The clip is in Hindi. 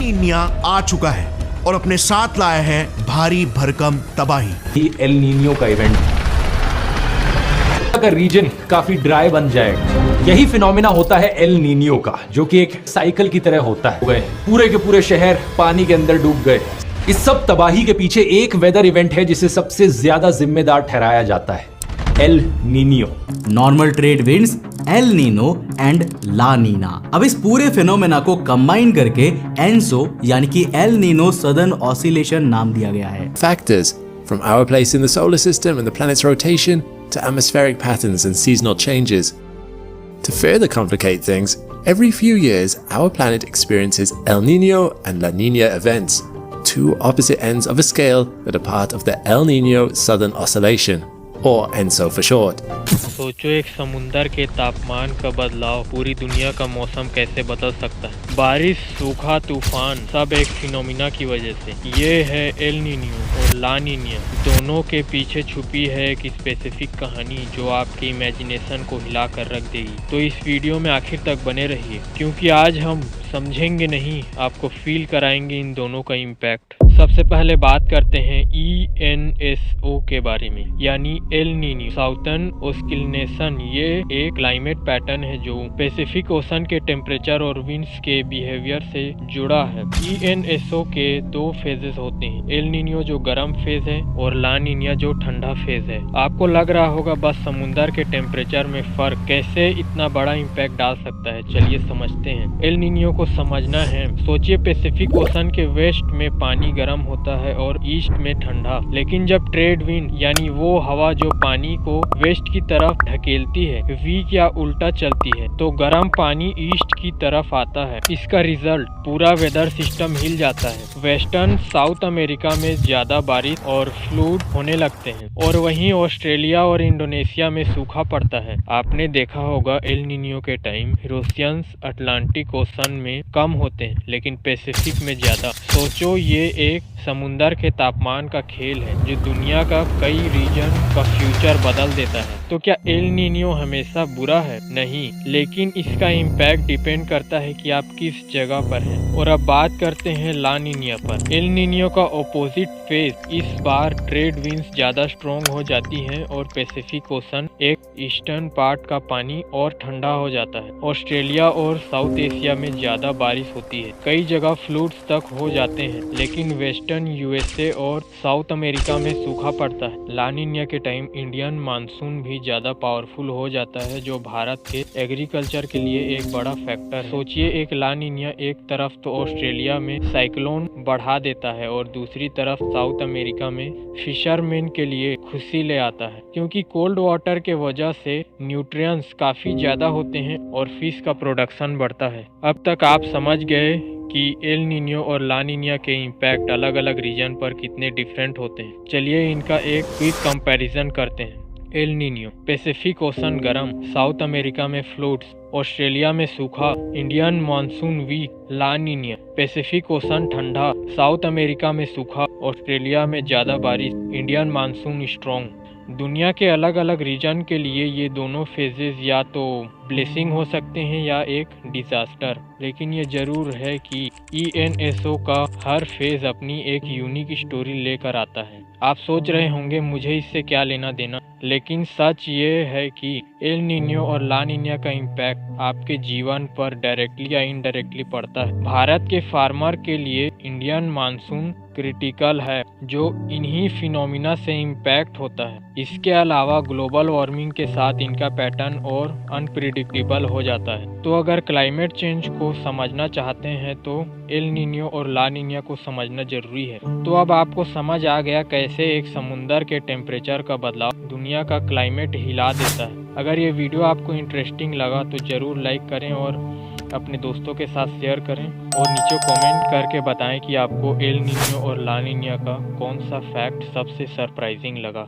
नीनिया आ चुका है और अपने साथ लाया है भारी भरकम तबाही। ये एल नीनियो का इवेंट अगर रीजन काफी ड्राई बन जाए, यही फिनोमिना होता है एल नीनियो का, जो कि एक साइकिल की तरह होता है। पूरे के पूरे शहर पानी के अंदर डूब गए। इस सब तबाही के पीछे एक वेदर इवेंट है जिसे सबसे ज्यादा जिम्मेदार ठहराया जाता है, El Nino. Normal trade winds, El Nino and La Nina. अब इस पूरे फिनोमेना को कंबाइन करके एनसो यानी कि एल नीनो सदर्न ऑसिलेशन नाम दिया गया है। Factors from our place in the solar system and the planet's rotation to atmospheric patterns and seasonal changes. To further complicate things, every few years our planet experiences El Nino and La Nina events, two opposite ends of a scale that are part of the El Nino Southern Oscillation, or ENSO for short. सोचो, एक समुंदर के तापमान का बदलाव पूरी दुनिया का मौसम कैसे बदल सकता है। बारिश, सूखा, तूफान सब एक फिनोमिना की वजह से। ये है एल नीनियो और ला नीनिया। दोनों के पीछे छुपी है एक स्पेसिफिक कहानी जो आपकी इमेजिनेशन को हिला कर रख देगी। तो इस वीडियो में आखिर तक बने रहिए, क्योंकि आज हम समझेंगे नहीं, आपको फील कराएंगे इन दोनों का इम्पैक्ट। सबसे पहले बात करते हैं ENSO के बारे में, यानी एल नीनियो साउथर्न ऑस्किलेशन। ये एक क्लाइमेट पैटर्न है जो पैसिफिक ओशन के टेम्परेचर और विंड्स के बिहेवियर से जुड़ा है। ENSO के दो फेजेस होते हैं, एल नीनियो जो गर्म फेज है और ला नीनिया जो ठंडा फेज है। आपको लग रहा होगा बस समुंदर के टेम्परेचर में फर्क कैसे इतना बड़ा इम्पैक्ट डाल सकता है। चलिए समझते हैं। एल नीनियो को समझना है। सोचिए, पैसिफिक ओशन के वेस्ट में पानी गर्म होता है और ईस्ट में ठंडा, लेकिन जब ट्रेड विंड यानी वो हवा जो पानी को वेस्ट की तरफ ढकेलती है वीक या उल्टा चलती है, तो गर्म पानी ईस्ट की तरफ आता है। इसका रिजल्ट पूरा वेदर सिस्टम हिल जाता है। वेस्टर्न साउथ अमेरिका में ज्यादा बारिश और फ्लूड होने लगते हैं, और वहीं ऑस्ट्रेलिया और इंडोनेशिया में सूखा पड़ता है। आपने देखा होगा एल नीनियो के टाइम ओशियंस अटलांटिक ओशन में कम होते हैं, लेकिन पैसिफिक में ज्यादा। सोचो, ये एक समुंदर के तापमान का खेल है जो दुनिया का कई रीजन का फ्यूचर बदल देता है। तो क्या एल नीनियो हमेशा बुरा है? नहीं, लेकिन इसका इम्पैक्ट डिपेंड करता है कि आप किस जगह पर हैं। और अब बात करते हैं ला नीनिया पर। एल नीनियो का ऑपोजिट फेज, इस बार ट्रेड विंड्स ज्यादा स्ट्रॉन्ग हो जाती हैं और पैसिफिक ओशन एक ईस्टर्न पार्ट का पानी और ठंडा हो जाता है। ऑस्ट्रेलिया और साउथ एशिया में ज्यादा बारिश होती है, कई जगह फ्लूड्स तक हो जाते हैं, लेकिन वेस्टर्न USA और साउथ अमेरिका में सूखा पड़ता है। ला नीनिया के टाइम इंडियन मानसून भी ज्यादा पावरफुल हो जाता है, जो भारत के एग्रीकल्चर के लिए एक बड़ा फैक्टर है। सोचिए, एक ला नीनिया एक तरफ तो ऑस्ट्रेलिया में साइक्लोन बढ़ा देता है और दूसरी तरफ साउथ अमेरिका में फिशरमैन के लिए खुशी ले आता है, क्योंकि कोल्ड वाटर के वजह से न्यूट्रिएंट्स काफी ज्यादा होते हैं और फिश का प्रोडक्शन बढ़ता है। अब तक आप समझ गए कि एल नीनियो और ला नीनिया के इम्पैक्ट अलग अलग रीजन पर कितने डिफरेंट होते हैं। चलिए इनका एक क्विक कंपैरिजन करते हैं। एल नीनियो, पैसिफिक ओशन गर्म, साउथ अमेरिका में फ्लूड्स, ऑस्ट्रेलिया में सूखा, इंडियन मानसून वीक। ला नीनिया, पैसिफिक ओशन ठंडा, साउथ अमेरिका में सूखा, ऑस्ट्रेलिया में ज्यादा बारिश, इंडियन मानसून स्ट्रॉन्ग। दुनिया के अलग अलग रीजन के लिए ये दोनों फेजेस या तो ब्लेसिंग हो सकते हैं या एक डिजास्टर, लेकिन ये जरूर है कि ENSO का हर फेज अपनी एक यूनिक स्टोरी लेकर आता है। आप सोच रहे होंगे मुझे इससे क्या लेना देना, लेकिन सच ये है कि एल नीनियो और ला नीनिया का इम्पैक्ट आपके जीवन पर डायरेक्टली या इनडायरेक्टली पड़ता है। भारत के फार्मर के लिए इंडियन मानसून क्रिटिकल है, जो इन्हीं फिनोमिना से इम्पैक्ट होता है। इसके अलावा ग्लोबल वार्मिंग के साथ इनका पैटर्न और अनप्रिडिक्टेबल हो जाता है। तो अगर क्लाइमेट चेंज को समझना चाहते हैं तो एल नीनियो और ला नीनिया को समझना जरूरी है। तो अब आपको समझ आ गया कैसे एक समुंदर के टेम्परेचर का बदलाव दुनिया का क्लाइमेट हिला देता है। अगर ये वीडियो आपको इंटरेस्टिंग लगा तो जरूर लाइक करें और अपने दोस्तों के साथ शेयर करें, और नीचे कमेंट करके बताएं कि आपको एल नीनियो और ला नीनिया का कौन सा फैक्ट सबसे सरप्राइजिंग लगा।